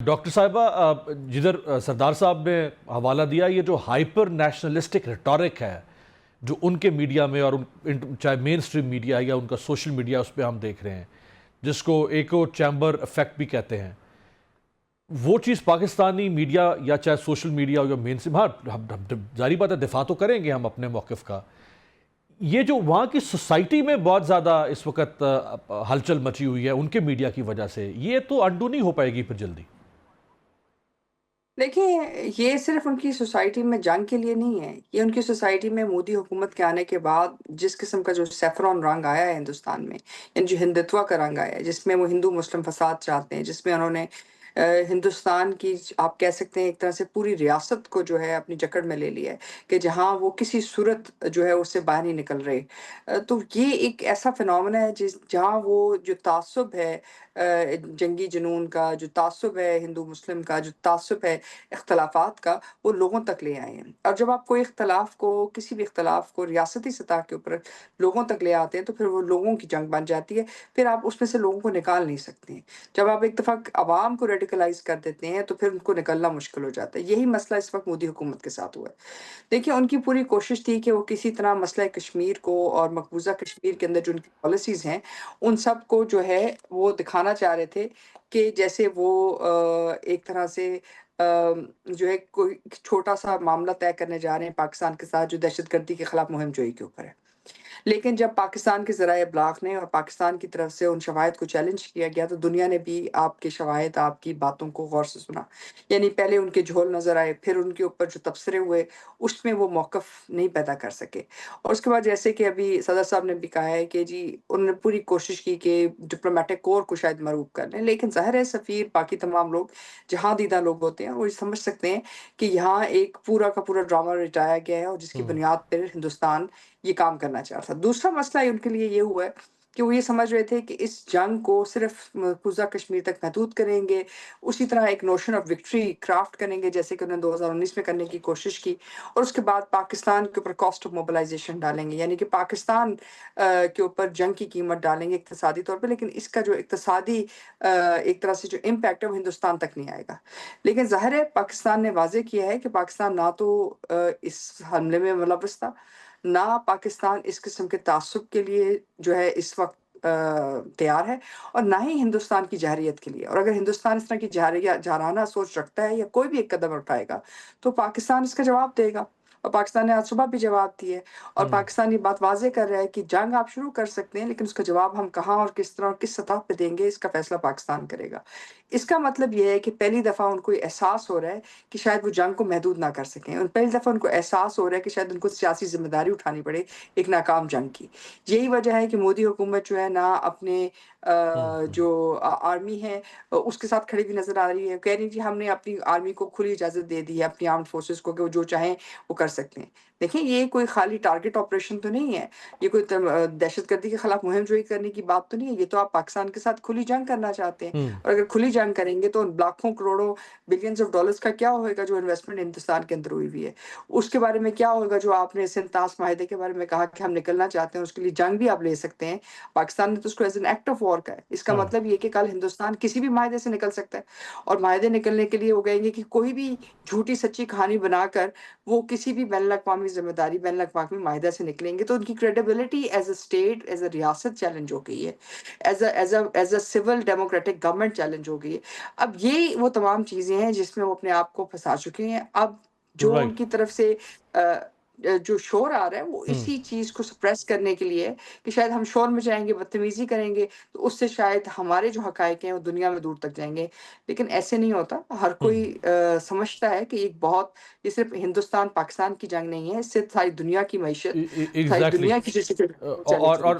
Doctor صاحبہ، جدھر سردار صاحب نے حوالہ دیا، یہ جو ہائپر نیشنلسٹک ریٹورک ہے جو ان کے میڈیا میں اور چاہے مین سٹریم میڈیا یا ان کا سوشل میڈیا، اس پہ ہم دیکھ رہے ہیں، جس کو ایکو چیمبر افیکٹ بھی کہتے ہیں، وہ چیز پاکستانی میڈیا یا چاہے سوشل میڈیا یا مین سٹریم، ہاں ظاہری بات ہے دفاع تو کریں گے ہم اپنے موقف کا، یہ جو وہاں کی سوسائٹی میں بہت زیادہ اس وقت ہلچل مچی ہوئی ہے ان کے میڈیا کی وجہ سے، یہ تو انڈو نہیں ہو پائے گی پھر جلدی؟ دیکھیں، یہ صرف ان کی سوسائٹی میں جنگ کے لیے نہیں ہے، یہ ان کی سوسائٹی میں مودی حکومت کے آنے کے بعد جس قسم کا جو سیفرون رنگ آیا ہے ہندوستان میں، یعنی جو ہندتوا کا رنگ آیا ہے، جس میں وہ ہندو مسلم فساد چاہتے ہیں، جس میں انہوں نے ہندوستان کی آپ کہہ سکتے ہیں ایک طرح سے پوری ریاست کو جو ہے اپنی جکڑ میں لے لیا ہے کہ جہاں وہ کسی صورت جو ہے اس سے باہر نہیں نکل رہے۔ تو یہ ایک ایسا فنومنا ہے جہاں وہ جو تعصب ہے جنگی جنون کا، جو تعصب ہے ہندو مسلم کا، جو تعصب ہے اختلافات کا، وہ لوگوں تک لے آئے ہیں۔ اور جب آپ کوئی اختلاف کو، کسی بھی اختلاف کو ریاستی سطح کے اوپر لوگوں تک لے آتے ہیں تو پھر وہ لوگوں کی جنگ بن جاتی ہے، پھر آپ اس میں سے لوگوں کو نکال نہیں سکتے ہیں۔ جب آپ ایک دفعہ عوام کو ریڈیکلائز کر دیتے ہیں تو پھر ان کو نکلنا مشکل ہو جاتا ہے۔ یہی مسئلہ اس وقت مودی حکومت کے ساتھ ہوا ہے۔ دیکھیں، ان کی پوری کوشش تھی کہ وہ کسی طرح مسئلہ کشمیر کو اور مقبوضہ کشمیر کے اندر جو ان کی پالیسیز ہیں ان سب کو جو ہے وہ دکھانا چاہ رہے تھے کہ جیسے وہ ایک طرح سے جو ہے کوئی چھوٹا سا معاملہ طے کرنے جا رہے ہیں پاکستان کے ساتھ جو دہشت گردی کے خلاف مہم جوئی کے اوپر ہے۔ لیکن جب پاکستان کے ذرائع ابلاغ نے اور پاکستان کی طرف سے ان شواہد کو چیلنج کیا گیا تو دنیا نے بھی آپ کے شواہد، آپ کی باتوں کو غور سے سنا۔ یعنی پہلے ان کے جھول نظر آئے، پھر ان کے اوپر جو تبصرے ہوئے اس میں وہ موقف نہیں پیدا کر سکے۔ اور اس کے بعد جیسے کہ ابھی صدر صاحب نے بھی کہا ہے کہ جی انہوں نے پوری کوشش کی کہ ڈپلومیٹک کور کو شاید مرعوب کر لیں، لیکن ظاہر ہے سفیر باقی تمام لوگ جہاں دیدہ لوگ ہوتے ہیں وہ یہ سمجھ سکتے ہیں کہ یہاں ایک پورا کا پورا ڈرامہ رچایا گیا ہے اور جس کی بنیاد پر ہندوستان یہ کام کرنا چاہتا تھا۔ دوسرا مسئلہ ان کے لیے یہ ہوا ہے کہ وہ یہ سمجھ رہے تھے کہ اس جنگ کو صرف مقبوضہ کشمیر تک محدود کریں گے، اسی طرح ایک نوشن آف وکٹری کرافٹ کریں گے جیسے کہ انہوں نے 2019 میں کرنے کی کوشش کی، اور اس کے بعد پاکستان کے اوپر کاسٹ آف موبلائزیشن ڈالیں گے، یعنی کہ پاکستان کے اوپر جنگ کی قیمت ڈالیں گے اقتصادی طور پہ، لیکن اس کا جو اقتصادی ایک طرح سے جو امپیکٹ ہے وہ ہندوستان تک نہیں آئے گا۔ لیکن ظاہر ہے پاکستان نے واضح کیا ہے کہ پاکستان نہ تو اس حملے میں ملوث تھا، نہ پاکستان اس قسم کے تعصب کے لیے جو ہے اس وقت تیار ہے، اور نہ ہی ہندوستان کی جارحیت کے لیے۔ اور اگر ہندوستان اس طرح کی جارحانہ سوچ رکھتا ہے یا کوئی بھی ایک قدم اٹھائے گا تو پاکستان اس کا جواب دے گا، اور پاکستان نے آج صبح بھی جواب دی ہے، اور پاکستان یہ بات واضح کر رہا ہے کہ جنگ آپ شروع کر سکتے ہیں لیکن اس کا جواب ہم کہاں اور کس طرح اور کس سطح پہ دیں گے اس کا فیصلہ پاکستان کرے گا۔ اس کا مطلب یہ ہے کہ پہلی دفعہ ان کو احساس ہو رہا ہے کہ شاید وہ جنگ کو محدود نہ کر سکیں، اور پہلی دفعہ ان کو احساس ہو رہا ہے کہ شاید ان کو سیاسی ذمہ داری اٹھانی پڑے ایک ناکام جنگ کی۔ یہی وجہ ہے کہ مودی حکومت جو ہے نہ اپنے جو آرمی ہے اس کے ساتھ کھڑی ہوئی نظر آ رہی ہے، کہہ رہی جی ہم نے اپنی آرمی کو کھلی اجازت دے دی ہے، اپنی آرمڈ فورسز کو، کہ وہ جو چاہیں وہ کر سکتے ہیں۔ دیکھیں، یہ کوئی خالی ٹارگٹ آپریشن تو نہیں ہے، یہ کوئی دہشت گردی کے خلاف مہم جوئی کرنے کی بات تو نہیں ہے، یہ تو آپ پاکستان کے ساتھ کھلی جنگ کرنا چاہتے ہیں، اور اگر کھلی جنگ کریں گے تو ان لاکھوں کروڑوں بلینز آف ڈالرز کا کیا ہوئے گا جو انویسٹمنٹ ہندوستان کے اندر ہوئی ہوئی ہے، اس کے بارے میں کیا ہوگا جو آپ نے سنتاس معاہدے کے بارے میں کہا کہ ہم نکلنا چاہتے ہیں، اس کے لیے جنگ بھی آپ لے سکتے ہیں۔ پاکستان نے تو اس کو as an act of war کا ہے، اس کا مطلب یہ کہ کل ہندوستان کسی بھی معاہدے سے نکل سکتا ہے، اور معاہدے نکلنے کے لیے وہ کہیں گے کہ کوئی بھی جھوٹی سچی کہانی بنا کر وہ کسی بھی بین الاقوامی ذمہ داری، بین الاقوامی معاہدہ سے نکلیں گے تو ان کی credibility as a state, as a ریاست چیلنج ہو گئی ہے، as a civil democratic government challenge ہو گئی ہے۔ اب یہ وہ تمام چیزیں ہیں جس میں وہ اپنے آپ کو پھنسا چکے ہیں۔ اب جو ان رائٹ۔ کی طرف سے جو شور آ رہا ہے وہ اسی چیز کو سپریس کرنے کے لیے ہے کہ شاید ہم شور میں جائیں گے، بدتمیزی کریں گے تو اس سے شاید ہمارے جو حقائق ہیں وہ دنیا میں دور تک جائیں گے، لیکن ایسے نہیں ہوتا۔ ہر کوئی سمجھتا ہے کہ یہ صرف ہندوستان پاکستان کی جنگ نہیں ہے، اس سے ساری دنیا کی معیشت، ساری ایگزیکٹلی، دنیا کی جو اور چیلنج ہوگی۔